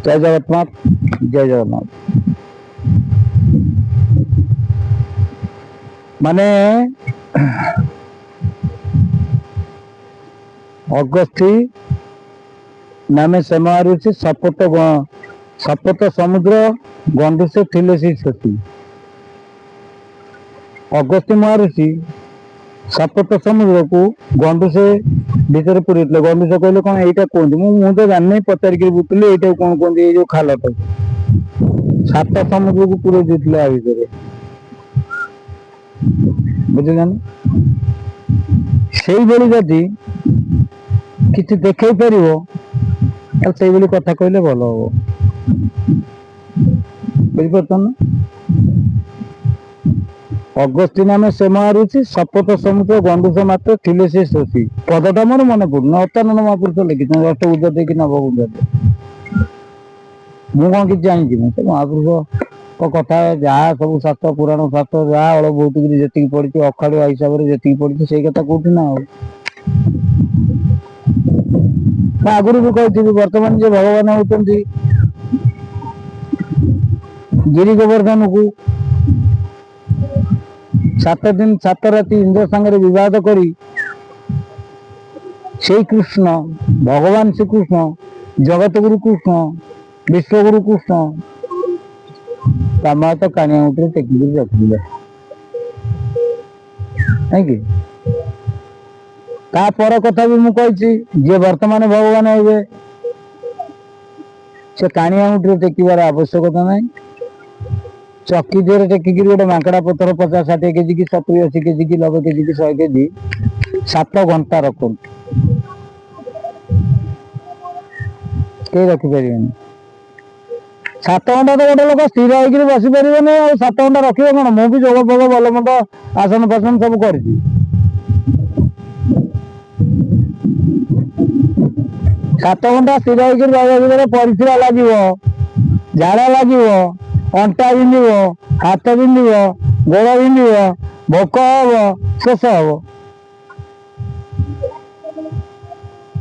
জয় জগন্নাথ, জয় জগন্নাথ। ମାନେ ଅଗସ୍ତି ନାମେ ସେ ମାରୁଛି ସପତ ସମୁଦ୍ର ଗଣ୍ଡୁଷ ଥିଲେ ସେ ସତୀ। ଅଗସ୍ତି ମାରୁଛି ସପତ ସମୁଦ୍ରକୁ ଗଣ୍ଡୁଷ ଭିତରେ ପୁରେଇଥିଲେ। ଗଣ୍ଡୁଷ କହିଲେ କଣ ଏଇଟା କୁହନ୍ତି, ମୁଁ ତ ଜାଣିନି, ପଚାରିକି ବୁଝିଥିଲି ଏଇଟାକୁ କଣ କୁହନ୍ତି, ଏଇ ଯୋଉ ଖାଲଟାକୁ 7 ସମୁଦ୍ରକୁ ପୁରେଇ ଦେଇଥିଲେ ଆ ଭିତରେ, ବୁଝିଲେ। ସେଇଭଳି ଯଦି କିଛି ଦେଖେଇ ପାରିବ ଆଉ ସେଇଭଳି କଥା କହିଲେ ଭଲ ହବ, ବୁଝିପାରୁଛ ନା। ଅଗସ୍ତି ନାମେ ସେ ମାରୁଛି ସପତ ସମୁଦ୍ର ଗଣ୍ଡୁଷ ମାତ୍ର ଥିଲେ ସେ ଶୋଷୀ। ପଦଟା ମୋର ମନେ ପଡୁନି, ଅଚ୍ୟୁତାନନ୍ଦ ମହାପୁରୁଷ ଲେଖିଛନ୍ତି, ଅଷ୍ଟବୁଦ୍ଧ ଦେଇକି ନବବୁଦ୍ଧ। ମୁଁ କଣ କିଛି ଜାଣିଛି, ମୁଁ ସେ ମହାପୁରୁଷ କଥା ଯାହା ସବୁ ଶାସ୍ତ୍ର ପୁରାଣ ଶାସ୍ତ୍ର ଯାହା ଅଳ ବହୁତ ଯେତିକି ପଢିଛି, ଅଖାଡୁଆ ହିସାବରେ ଯେତିକି ପଢିଛି ସେଇ କଥା କହୁଛି ନା। ଆଉ ଆଗରୁ ବି କହିଥିଲି, ବର୍ତ୍ତମାନ ଯେ ଭଗବାନ ହଉଛନ୍ତି ଗିରି ଗୋବର୍ଦ୍ଧନକୁ 7 ଦିନ 7 ରାତି ଇନ୍ଦ୍ର ସାଙ୍ଗରେ ବିବାଦ କରି ସେଇ କୃଷ୍ଣ, ଭଗବାନ ଶ୍ରୀକୃଷ୍ଣ, ଜଗତଗୁରୁ କୃଷ୍ଣ, ବିଶ୍ୱଗୁରୁ କୃଷ୍ଣ ତା ମା ତ କାଣିଆ ମୁଠରେ ଟେକିକିରି ରଖିଲେ, ନାଇଁକି। ତା ପର କଥା ବି ମୁଁ କହିଛି, ଯିଏ ବର୍ତ୍ତମାନ ଭଗବାନ ହେବେ ସେ କାଣିଆ ମୁଠରେ ଟେକିବାର ଆବଶ୍ୟକତା ନାହିଁ। ଚକି ଦେହରେ ଟେକିକିରି ଗୋଟେ ମାଙ୍କଡା ପଥର 50-60 କେଜି କି 70-80 କେଜି କି 90 କେଜି କି 100 କେଜି 7 ଘଣ୍ଟା ରଖନ୍ତୁ, କେହି ରଖିପାରିବେନି। 7 ଘଣ୍ଟା ତ ଗୋଟେ ଲୋକ ସ୍ଥିର ହେଇକିରି ବସି ପାରିବନି, ଆଉ 7 ଘଣ୍ଟା ରଖିବ କଣ। ମୁଁ ବି ଯୋଗ ଫୋଗ ଭଲ ମନ୍ଦ ଆସନ ଫାସନ ସବୁ କରିଛି। 7 ଘଣ୍ଟା ସ୍ଥିର ହେଇକିରି ରହିବା ଭିତରେ ପରିସ୍ରା ଲାଗିବ, ଝାଡା ଲାଗିବ, ଅଣ୍ଟା ବିନ୍ଧିବ, ହାତ ବିନ୍ଧିବ, ଗୋଡ ବିନ୍ଧିବ, ଭୋକ ହବ, ଶୋଷ ହବ।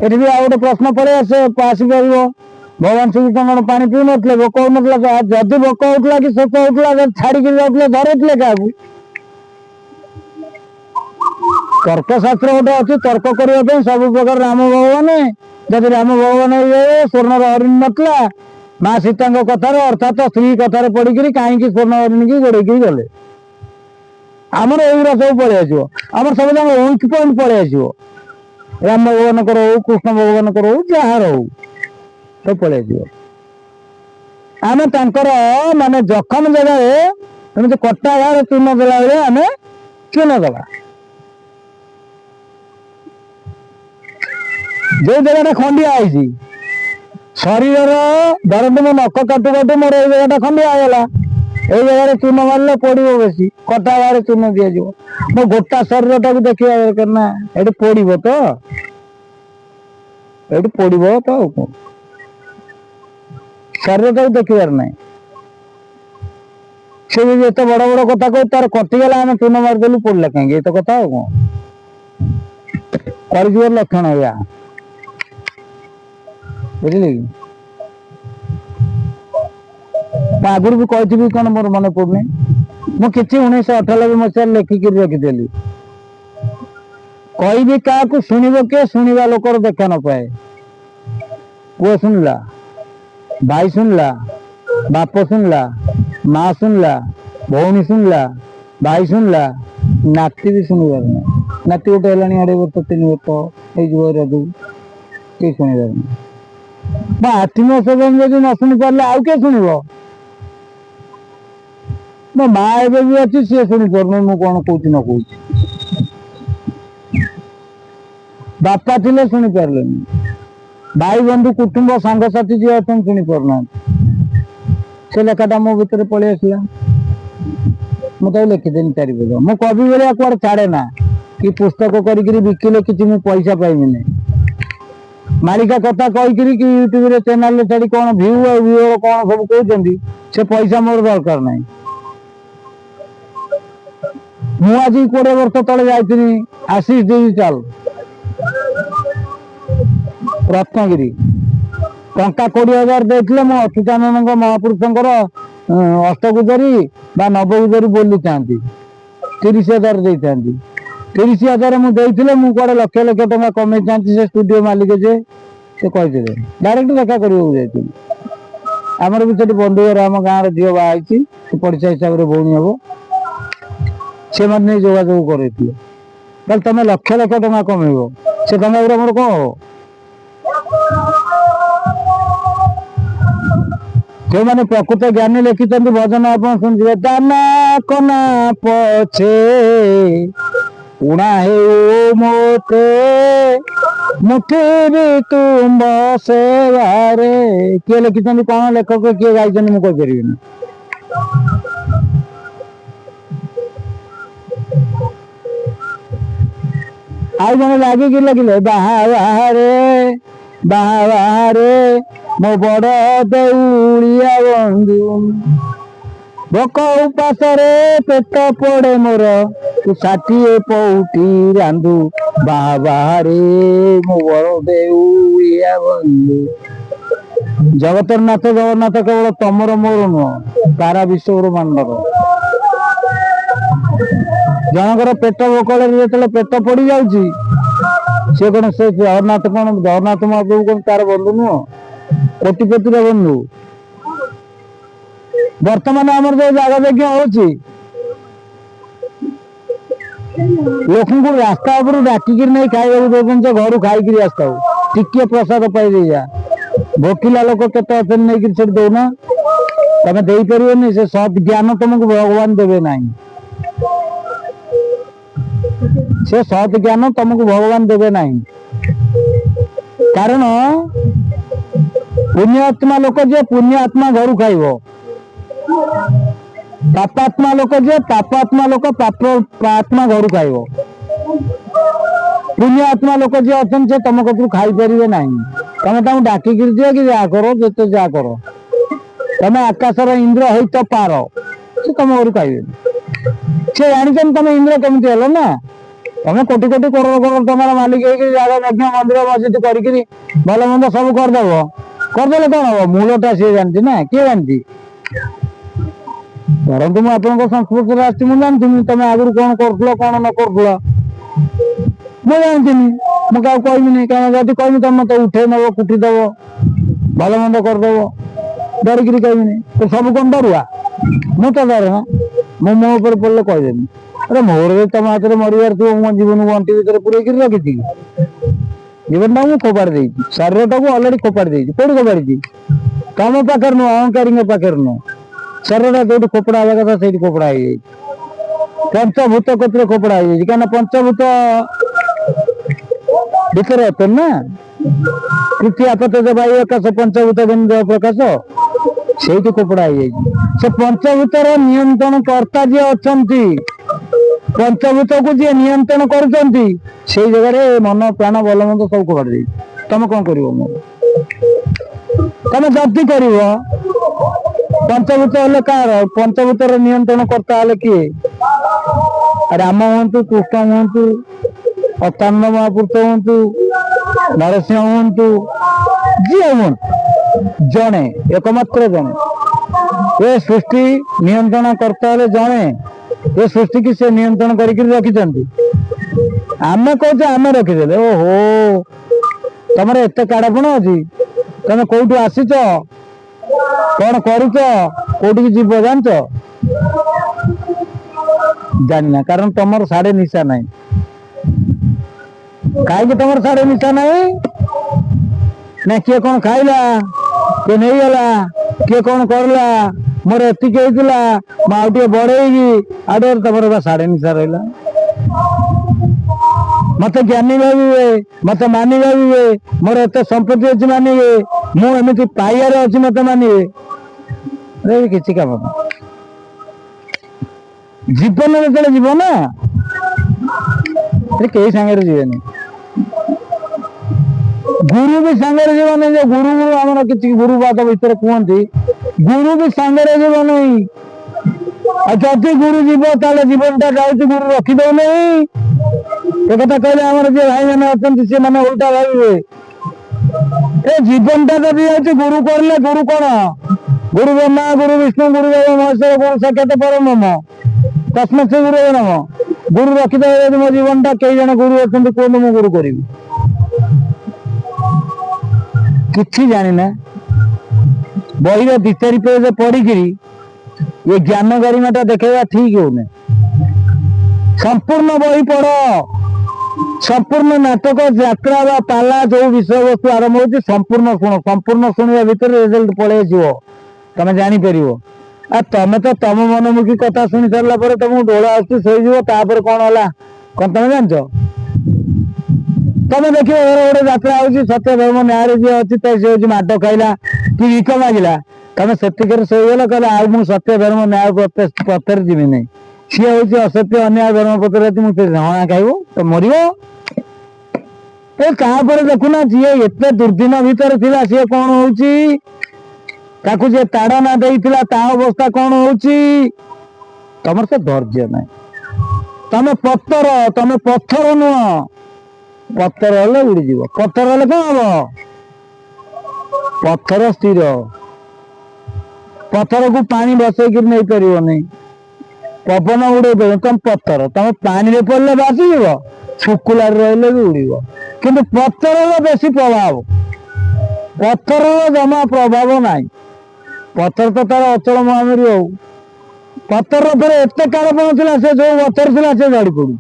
ଏଠି ବି ଆଉ ଗୋଟେ ପ୍ରଶ୍ନ ପଳେଇ ଆସିପାରିବ, ଭଗବାନ ଶ୍ରୀକୃଷ୍ଣ କଣ ପାଣି ପିଉନଥିଲେ, ଭୋକ ହଉନଥିଲା? ଯଦି ଭୋକ ହଉଥିଲା କି ଶୋଷ ହଉଥିଲା, ଛାଡିକି ଯାଉଥିଲେ, ଧରୁଥିଲେ କାହାକୁ? ତର୍କଶାସ୍ତ୍ର ଗୋଟେ ଅଛି, ତର୍କ କରିବା ପାଇଁ ସବୁ ପ୍ରକାର ରାମ ଭଗବାନ। ଯଦି ରାମ ଭଗବାନ ହେଇଯାଏ, ସ୍ୱର୍ଣ୍ଣର ହରିଣ ନଥିଲା, ମା ସୀତାଙ୍କ କଥାରେ ଅର୍ଥାତ ସ୍ତ୍ରୀ କଥାରେ ପଡିକିରି କାହିଁକି ସ୍ୱର୍ଣ୍ଣ ହରିଣୀକି ଗୋଡେଇକିରି ଗଲେ? ଆମର ଏଇଗୁରା ସବୁ ପଳେଇ ଆସିବ, ଆମର ସବୁ ଯାକ ୱିକ୍ ପଏଣ୍ଟ ପଳେଇ ଆସିବ। ରାମ ଭଗବାନଙ୍କର ହଉ, କୃଷ୍ଣ ଭଗବାନଙ୍କର ହଉ, ଯାହାର ହଉ, ସବୁ ପଳେଇ ଆସିବ। ଆମେ ତାଙ୍କର ମାନେ ଜଖମ ଜାଗାରେ ଏମିତି କଟା ଘାରେ ଚୂନ ଦେଲା ବେଳେ ଆମେ ଚୂନ ଦେବା। ଯୋଉ ଜାଗାଟା ଖଣ୍ଡିଆ ହେଇଛି, ଶରୀରର ଧରନ୍ତୁ ମୋ ନଖ କାଟୁ କାଟୁ ମୋର ଏଇ ଜାଗାଟା ଖଣ୍ଡିଆ ହେଇଗଲା, ଏଇ ଜାଗାରେ ଚୂନ ମାରିଲେ ପୋଡିବ ବେଶୀ, କଟା ଘାରେ ଚୂନ ଦିଆଯିବ। ମୋ ଗୋଟା ଶରୀରଟାକୁ ଦେଖିବା ଦରକାର ନା, ଏଠି ପୋଡିବ ତ, ଏଠି ପୋଡିବ ତ, ଆଉ କଣ, ଶରୀରଟାକୁ ଦେଖିବାର ନାହିଁ। ସେ ଯଦି ଏତେ ବଡ ବଡ କଥା କହୁ, ତାର କଟିଗଲା, ଆମେ ଚୂନ ମାରିଦେଲୁ, ପୋଡିଲା କାହିଁକି? ଏତ କଥା ଆଉ କଣ। କଳିଯୁଗର ଲକ୍ଷଣ ଏଇଆ, ବୁଝିଲେ କି। ମୁଁ ଆଗରୁ ବି କହିଥିବି କଣ ମୋର ମନେ ପଡୁନି, ମୁଁ କିଛି 1998 ମସିହାରେ ଲେଖିକିରି ରଖିଥିଲି, କହିବି କାହାକୁ ଶୁଣିବ କିଏ, ଶୁଣିବା ଲୋକର ଦେଖା ନ ପାଏ। ପୁଅ ଶୁଣିଲା, ଭାଇ ଶୁଣିଲା, ବାପ ଶୁଣିଲା, ମା ଶୁଣିଲା, ଭଉଣୀ ଶୁଣିଲା, ଭାଇ ଶୁଣିଲା, ନାତି ବି ଶୁଣିବାର ନାହିଁ। ନାତି ଗୋଟେ ହେଲାଣି 2.5 ବର୍ଷ 3 ବର୍ଷ ହେଇଯିବ, ରଜକୁ କେହି ଶୁଣିବାର ନାହିଁ। ବା 8 ମାସ ଯଦି ନ ଶୁଣି ପାରିଲେ ଆଉ କିଏ ଶୁଣିବ? ମୋ ମା ଏବେ ବି ଅଛି, ସିଏ ଶୁଣିପାରୁନି ମୁଁ କଣ କହୁଛି ନ କହୁଛି। ବାପା ଥିଲେ ଶୁଣି ପାରିଲେନି, ଭାଇ ବନ୍ଧୁ କୁଟୁମ୍ବ ସାଙ୍ଗସାଥି ଯିଏ ଅଛନ୍ତି ଶୁଣି ପାରୁନାହାନ୍ତି। ସେ ଲେଖାଟା ମୋ ଭିତରେ ପଳେଇ ଆସିଲା, ମୁଁ ତାକୁ ଲେଖିଦେଲି 4 ପଦ। ମୁଁ କବି ଭଳିଆ କୁଆଡେ ଛାଡେ ନା, କି ପୁସ୍ତକ କରିକିରି ବିକିଲେ କିଛି ମୁଁ ପଇସା ପାଇବିନି। ମାଳିକା କଥା କହିକିରି କି ୟୁଟ୍ୟୁବରେ ଚ୍ୟାନେଲରେ ଛାଡି କଣ ଭିଉ ଆଉ ଭିଉ କଣ ସବୁ କହୁଛନ୍ତି, ସେ ପଇସା ମୋର ଦରକାର ନାହିଁ। ମୁଁ ଆଜି 20 ବର୍ଷ ତଳେ ଯାଇଥିଲି ଆଶିଷ ଡିଜିଟାଲ ରତ୍ନଗିରି, ଟଙ୍କା 20,000 ଦେଇଥିଲେ ମୁଁ ଅଚ୍ୟୁତାନନ୍ଦ ମହାପୁରୁଷଙ୍କର ଅଷ୍ଟଗୁଜରୀ ବା ନବଗୁଜରୀ ବୋଲିଥାନ୍ତି। 30,000 ଦେଇଥାନ୍ତି। 30,000 ମୁଁ ଦେଇଥିଲେ ମୁଁ କୁଆଡେ ଲକ୍ଷ ଲକ୍ଷ ଟଙ୍କା କମେଇଥାନ୍ତି। ସେ ଷ୍ଟୁଡିଓ ମାଲିକ ଯେ ସେ କହିଥିଲେ ଡାଇରେକ୍ଟ ଦେଖା କରିବାକୁ ଯାଇଥିଲି। ଆମର ବି ସେଠି ବନ୍ଧୁଘର ଆମ ଗାଁର ଝିଅ ବାହା ହେଇଛି, ସେ ପଡ଼ିଶା ହିସାବରେ ଭଉଣୀ ହବ, ସେମାନେ ନେଇ ଯୋଗାଯୋଗ କରେଇଥିଲେ। ତାହେଲେ ତମେ ଲକ୍ଷ ଲକ୍ଷ ଟଙ୍କା କମେଇବ, ସେ ଟଙ୍କା ଗୁରା ମୋର କଣ ହବ? ଯେଉଁମାନେ ପ୍ରକୃତ ଜ୍ଞାନୀ ଲେଖିଛନ୍ତି ଭଜନ ଆପଣ ଶୁଣିଥିବେ, ଦାନା କନା ପଛେ ଉଣା ହେଉ ମୋଟେ ମୁଠିବି ତୁମ୍ବ ସେବାରେ। କିଏ ଲେଖିଛନ୍ତି, କଣ ଲେଖକ କିଏ ଗାଇଛନ୍ତି ମୁଁ କହିପାରିବିନି। ଆଉ ଜଣେ ଲାଗିକି ଲେଖିଲେ, ବାହାରେ ମୋ ବଡ ଦେଉଳିଆ ବନ୍ଧୁ, ଭୋକ ଉପାସରେ ପେଟ ପଡେ ମୋର, ତୁ 60 ପଉଟି ରାନ୍ଧୁ, ବାହାରେ ମୋ ବଡ ଦେଉଳିଆ ବନ୍ଧୁ। ଜଗତର ନାଥ ଜଗନ୍ନାଥ କେବଳ ତମର ମୋର ନୁହଁ, ସାରା ବିଶ୍ୱର ମାନର। ଜଣଙ୍କର ପେଟ ଭୋକଳରେ ଯେତେବେଳେ ପେଟ ପଡି ଯାଉଛି, ସେ କଣ ସେ ଜଗନ୍ନାଥ ମହାପ୍ରଭୁ କଣ ତାର ବନ୍ଧୁ ନୁହଁ, କୋଟିପତିର ବନ୍ଧୁ? ବର୍ତ୍ତମାନ ଆମର ଯୋଉ ଜାଗା ଯଜ୍ଞ ହଉଛି, ଲୋକଙ୍କୁ ରାସ୍ତା ଉପରୁ ଡାକିକିରି ନେଇ ଖାଇବାକୁ ଦଉଛନ୍ତି, ଘରୁ ଖାଇକିରି ଆସିଥାଉ, ଟିକେ ପ୍ରସାଦ ପାଇଦେଇ ଯା। ଭୋକିଲା ଲୋକ କେତେ ଅଛନ୍ତି, ନେଇକିରି ସେଠି ଦଉନା। ତମେ ଦେଇପାରିବନି, ସେ ସତ୍ ଜ୍ଞାନ ତମକୁ ଭଗବାନ ଦେବେ ନାହିଁ। ସେ ସତ୍ ଜ୍ଞାନ ତମକୁ ଭଗବାନ ଦେବେ ନାହିଁ। କାରଣ ପୁଣ୍ୟ ଆତ୍ମା ଲୋକ ଯିଏ ପୁଣ୍ୟ ଆତ୍ମା ଘରୁ ଖାଇବ, ପାପାତ୍ମା ଲୋକ ଯିଏ ପାପାତ୍ମା ଲୋକ ପାପ ଆତ୍ମା ଘରୁ ଖାଇବ। ପୁଣ୍ୟ ଆତ୍ମା ଲୋକ ଯିଏ ଅଛନ୍ତି, ସେ ତମ କତରୁ ଖାଇପାରିବେ ନାହିଁ। ତମେ ତାଙ୍କୁ ଡାକିକିରି ଦିଅ କି ଯାହା କର, ଯେତେ ଯାହା କର, ତମେ ଆକାଶର ଇନ୍ଦ୍ର ହେଇତ ପାର, ସେ ତମ ଘରୁ ଖାଇବେନି। ସେ ଜାଣିଛନ୍ତି ତମେ ଇନ୍ଦ୍ର କେମିତି ହେଲ ନା। ତମେ କୋଟି କୋଟି କରୋଡ଼ କରୋଡ଼ ଟଙ୍କାର ମାଲିକ ହେଇକି ଜାଗା ଯଜ୍ଞ ମନ୍ଦିର ମସଜିଦ କରିକିରି ଭଲ ମନ୍ଦ ସବୁ କରିଦେବ, କରିଦେଲେ କଣ ହବ? ମୂଳଟା ସିଏ ଜାଣିଛି ନା, କିଏ ଜାଣିଛି? ଧରନ୍ତୁ ମୁଁ ଆପଣଙ୍କ ସଂସ୍ପର୍ଶରେ ଆସିଛି, ମୁଁ ଜାଣିଥିଲି ତମେ ଆଗରୁ କଣ କରୁଥିଲ କଣ ନ କରୁଥିଲ, ମୁଁ ଜାଣିଥିଲି। ମୁଁ କାହାକୁ କହିବିନି, କାରଣ ଯଦି କହିବି ତମେ ମତେ ଉଠେଇ ନବ, କୁଟି ଦବ, ଭଲ ମନ୍ଦ କରିଦବ, ଡରିକିରି କହିବିନି। ତ ସବୁ କଣ ଡରୁଆ? ମୁଁ ତ ଡରେ ନା। ମୁଁ ମୋ ଉପରେ ପଡ଼ିଲେ କହିଦେବି, ଆରେ ମୋର ଯଦି ତମ ହାତରେ ମରିବାର ଥିବ, ମୋ ଜୀବନକୁ ଅଣ୍ଟି ଭିତରେ ପୁରେଇକିରି ରଖିଛି କି? ଜୀବନଟାକୁ ମୁଁ ଫୋପାଡ଼ି ଦେଇଛି, ଶରୀରଟାକୁ ଅଲରେଡି ଫୋପାଡ଼ି ଦେଇଛି। କୋଉଠି ଫୋପାଡ଼ିଛି? ତମ ପାଖରେ ନୁହଁ, ଅହଙ୍କାରୀଙ୍କ ପାଖରେ ନୁହଁ। ଶରୀରଟା ଯୋଉଠି ଫୋପଡ଼ା ହେବା କଥା ସେଇଠି ଫୋପଡ଼ା ହେଇଯାଇଛି। ପଞ୍ଚଭୂତ କତିରେ ଫୋପଡ଼ା ହେଇଯାଇଛି, କାହିଁକିନା ପଞ୍ଚଭୂତ ଭିତରେ ଅଛନ୍ତି ନା। ପୃଥ୍ୱୀ ଆକାଶ ବାୟୁ ଆକାଶ ପଞ୍ଚଭୂତ ଦେହ ପ୍ରକାଶ, ସେଇଠି ଫୋପଡ଼ା ହେଇଯାଇଛି। ସେ ପଞ୍ଚଭୂତର ନିୟନ୍ତ୍ରଣ କର୍ତ୍ତା ଯିଏ ଅଛନ୍ତି, ପଞ୍ଚଭୂତକୁ ଯିଏ ନିୟନ୍ତ୍ରଣ କରୁଛନ୍ତି, ସେଇ ଜାଗାରେ ମନ ପ୍ରାଣ ଭଲ ମନ୍ଦ ସବୁ ଫୋପାଡ଼ି ଦେଇଛି। ତମେ କଣ କରିବ? ତମେ ଯଦି କରିବ, ପଞ୍ଚଭୂତ ହେଲେ କାହାର? ପଞ୍ଚଭୂତର ନିୟନ୍ତ୍ରଣ କର୍ତ୍ତା ହେଲେ କିଏ? ରାମ ହୁଅନ୍ତୁ, କୃଷ୍ଣ ହୁଅନ୍ତୁ, ଅଚ୍ୟୁତାନନ୍ଦ ମହାପୁରୁଷ ହୁଅନ୍ତୁ, ନରସିଂହ ହୁଅନ୍ତୁ, ଯିଏ ହୁଅନ୍ତୁ, ଜଣେ, ଏକମାତ୍ର ଜଣେ। ଏ ସୃଷ୍ଟି ନିୟନ୍ତ୍ରଣ କର୍ତ୍ତା ହେଲେ ଜଣେ। ଏ ସୃଷ୍ଟିକି ସେ ନିୟନ୍ତ୍ରଣ କରିକି ରଖିଛନ୍ତି। ଆମେ କହୁଛେ ଆମେ ରଖିଦେଲେ। ଓହୋ, ତମର ଏତେ କାଢପଣ ଅଛି? ତମେ କୋଉଠୁ ଆସିଛ, କଣ କରୁଛ, କୋଉଠିକି ଯିବ ଜାଣିଛ? ଜାଣିନା, କାରଣ ତମର ସାଡେ ନିଶା ନାହିଁ। କାହିଁକି ତମର ସାଡେ ନିଶା ନାହିଁ? ନା କିଏ କଣ ଖାଇଲା, କିଏ ନେଇଗଲା, କିଏ କଣ କରିଲା, ମୋର ଏତିକି ହେଇଥିଲା, ମୁଁ ଆଉ ଟିକେ ବଢେଇବି, ଆଉ ତମର ବା ସାଡେ ନିଶା ରହିଲା। ମତେ ଜ୍ଞାନୀ ଭାବିବେ, ମତେ ମାନି ଭାବିବେ, ମୋର ଏତେ ସମ୍ପତ୍ତି ଅଛି ମାନିବେ, ମୁଁ ଏମିତି ପାଇବାରେ ଅଛି ମତେ ମାନିବେ, କିଛି କାମ ନାହିଁ। ଜୀବନ ଯେତେବେଳେ ଯିବ ନା, କେହି ସାଙ୍ଗରେ ଯିବେନି। ଗୁରୁ ବି ସାଙ୍ଗରେ ଯିବନି। ଯେ ଗୁରୁ ଆମର କିଛି ଗୁରୁବାଦ ଭିତରେ କୁହନ୍ତି, ଗୁରୁ ବି ସାଙ୍ଗରେ ଯିବନି। ଆଉ ଯଦି ଗୁରୁ ଯିବ, ତାହେଲେ ଜୀବନଟା ଯାଉଛି, ଗୁରୁ ରଖିଦଉନି। ଏ କଥା କହିଲେ ଆମର ଯିଏ ଭାଇମାନେ ଅଛନ୍ତି ସେମାନେ ଓଲଟା ଭାବିବେ, ଏ ଜୀବନଟା ଯଦି ଅଛି ଗୁରୁ କରିଲେ ଗୁରୁ କଣ? ଗୁରୁ ବ୍ରହ୍ମା ଗୁରୁ ବିଷ୍ଣୁ ଗୁରୁ ଦେବ ମହେଶ୍ୱର ଗୁରୁ ସାକ୍ଷାତ ପରବ୍ରହ୍ମ ତସ୍ମୈ ଶ୍ରୀ ଗୁରବେ ନମଃ। ଗୁରୁ ରଖିଦେବେ ଯଦି ମୋ ଜୀବନଟା, କେଇ ଜଣ ଗୁରୁ ଅଛନ୍ତି କୁହନ୍ତୁ, ମୁଁ ଗୁରୁ କରିବି? କିଛି ଜାଣିନା, ବହିର 2-4 ପେଜ ପଢିକିରି ଏ ଜ୍ଞାନ ଗାରିମାଟା ଦେଖେଇବା ଠିକ ହଉନି। ସମ୍ପୂର୍ଣ୍ଣ ବହି ପଢ, ସମ୍ପୂର୍ଣ୍ଣ ନାଟକ ଯାତ୍ରା ବା ପାଲା ଯୋଉ ବିଷୟବସ୍ତୁ ଆରମ୍ଭ ହଉଛି ସମ୍ପୂର୍ଣ୍ଣ ଶୁଣ। ସମ୍ପୂର୍ଣ୍ଣ ଶୁଣିବା ଭିତରେ ରେଜଲ୍ଟ ପଳେଇ ଆସିବ, ତମେ ଜାଣିପାରିବ। ଆଉ ତମେ ତ ତମ ମନମୁଖୀ କଥା ଶୁଣି ସାରିଲା ପରେ ତମକୁ ଡୋଳ ଆସୁଛି, ଶୋଇଯିବ। ତାପରେ କଣ ହେଲା କଣ ତମେ ଜାଣିଛ? ତମେ ଦେଖିବ ଘର ଗୋଟେ ଯାତ୍ରା ହଉଛି, ସତ୍ୟ ଧର୍ମ ନ୍ୟାୟରେ ଯିଏ ଅଛି ତ ସେ ହଉଛି ମାଡ ଖାଇଲା କି ଭିକ ମାଗିଲା, ତମେ ସେତିକିରେ ଶୋଇଗଲ, କହିଲେ ଆଉ ମୁଁ ସତ୍ୟ ଧର୍ମ ନ୍ୟାୟ ପଥରେ ଯିବି ନାହିଁ। ସିଏ ହଉଛି ଅସତ୍ୟ ଅନ୍ୟାୟ ଧର୍ମ ପଥରେ ଅଛି, ମୁଁ ହଣା ଖାଇବ ତ ମରିବ। ଏ ତାପରେ ଦେଖୁନା, ଯିଏ ଏତେ ଦୁର୍ଦିନ ଭିତରେ ଥିଲା ସିଏ କଣ ହଉଛି, ତାକୁ ଯିଏ ତାଡନା ଦେଇଥିଲା ତା ଅବସ୍ଥା କଣ ହଉଛି। ତମର ତ ଧୈର୍ଯ୍ୟ ନାହିଁ, ତମେ ପଥର ନୁହଁ। ପଥର ହେଲେ ଉଡିଯିବ, ପଥର ହେଲେ କଣ ହବ? ପଥର ସ୍ଥିର, ପଥରକୁ ପାଣି ବସେଇକି ନେଇପାରିବନି, ପବନ ଉଡେଇ ପାରିବ। ତମେ ପଥର, ତମେ ପାଣିରେ ପଡିଲେ ଭାସିଯିବ, ଶୁକୁଲାରେ ରହିଲେ ବି ଉଡିବ। କିନ୍ତୁ ପଥରର ବେଶୀ ପ୍ରଭାବ, ପଥରର ଜମା ପ୍ରଭାବ ନାହିଁ। ପଥର ତ ତାର ଅଚଳ ମହାମେରୁ। ଆଉ ପଥର ଉପରେ ଏତେ କାଳପଣ ଥିଲା, ସେ ଯୋଉ ପଥର ଥିଲା ସେ ଝଡି ପଡୁଛି।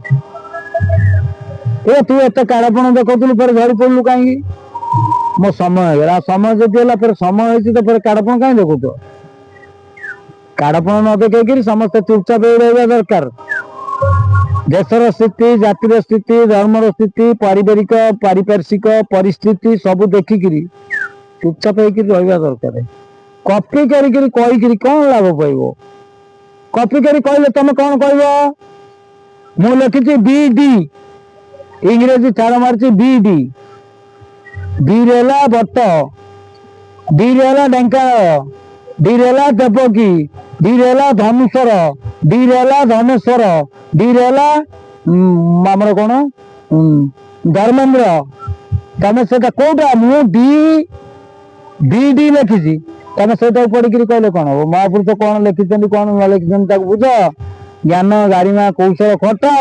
ଏ ତୁ ଏତେ କାଳପଣ ଦେଖଉଥିଲୁ, ଫେରେ ଝଡି ପଡିଲୁ କାହିଁକି? ମୋ ସମୟ ହେଇଗଲା। ସମୟ ଯଦି ହେଲା, ଫେରେ ସମୟ ହେଇଛି ତ ଫେରେ କାଳପଣ କାହିଁ ଦେଖୁଛ? କାଳପଣ ନ ଦେଖେଇକିରି ସମସ୍ତେ ଚୁପଚାପ ରହିବା ଦରକାର। ଦେଶର ସ୍ଥିତି, ଜାତିର ସ୍ଥିତି, ଧର୍ମର ସ୍ଥିତି, ପାରିବାରିକ ପାରିପାର୍ଶ୍ୱିକ ପରିସ୍ଥିତି ସବୁ ଦେଖିକିରି ଚୁପଚାପ ହେଇକିରି ରହିବା ଦରକାର। କପି କରିକିରି କହିକିରି କଣ ଲାଭ ପାଇବ? କପି କରି କହିଲେ ତମେ କଣ କହିବ? ମୁଁ ଲେଖିଛି BD, ଇଂରେଜୀ ଠାର ମାରିଛି BD। ବିରେ ହେଲା ବଟ, ଡିରେ ହେଲା ଢେଙ୍କାନାଳ, ଡିରେ ହେଲା ଦେବକୀ, ଡିରେ ହେଲା ଧନୁଷର, ଡିରେ ହେଲା ଧନେଶ୍ୱର, ଡିରେ ହେଲା ଆମର କଣ ଧର୍ମେନ୍ଦ୍ର। ତମେ ସେଟା କୋଉଟା? ମୁଁ BD ଲେଖିଛି, ତମେ ସେଇଟାକୁ ପଢିକିରି କହିଲେ କଣ ହବ? ମହାପୁରୁଷ କଣ ଲେଖିଛନ୍ତି କଣ ନ ଲେଖିଛନ୍ତି ତାକୁ ବୁଝ, ଜ୍ଞାନ ଗାରିମା କୌଶଳ ଖଟାଅ,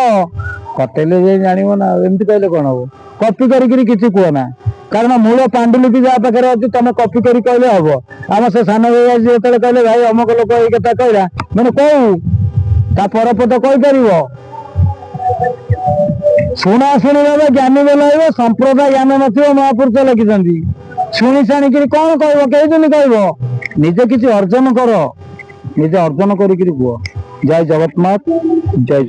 ଖଟେଇଲେ ଯାଇ ଜାଣିବ ନା। ଏମିତି କହିଲେ କଣ ହବ? କପି କରିକିରି କିଛି କୁହ ନା, କାରଣ ମୂଳ ପାଣ୍ଡୁଲିପି ଯାହା ପାଖରେ ଅଛି ତମେ କପି କରି କହିଲେ ହବ। ଆମ ସେ ସାନ ଭାଇ ଯେତେବେଳେ କହିଲେ ଭାଇ ଅମକ ଲୋକ ଏଇ କଥା କହିଲା, ମାନେ କହୁ ତା ପରପଦ କହିପାରିବ? ଶୁଣା ଶୁଣି ଭାବେ ଜ୍ଞାନୀ ବୋଲାଇବ, ସମ୍ପ୍ରଦାୟ ଜ୍ଞାନ ନଥିବ ମହାପୁରୁଷ ଲେଖିଛନ୍ତି। ଶୁଣି ଜାଣିକିରି କଣ କହିବ? କେଇଦିନ କହିବ? ନିଜେ କିଛି ଅର୍ଜନ କର, ନିଜେ ଅର୍ଜନ କରିକିରି କୁହ। ଜୟ ଜଗନ୍ନାଥ, ଜୟ ଜଗନ୍ନାଥ।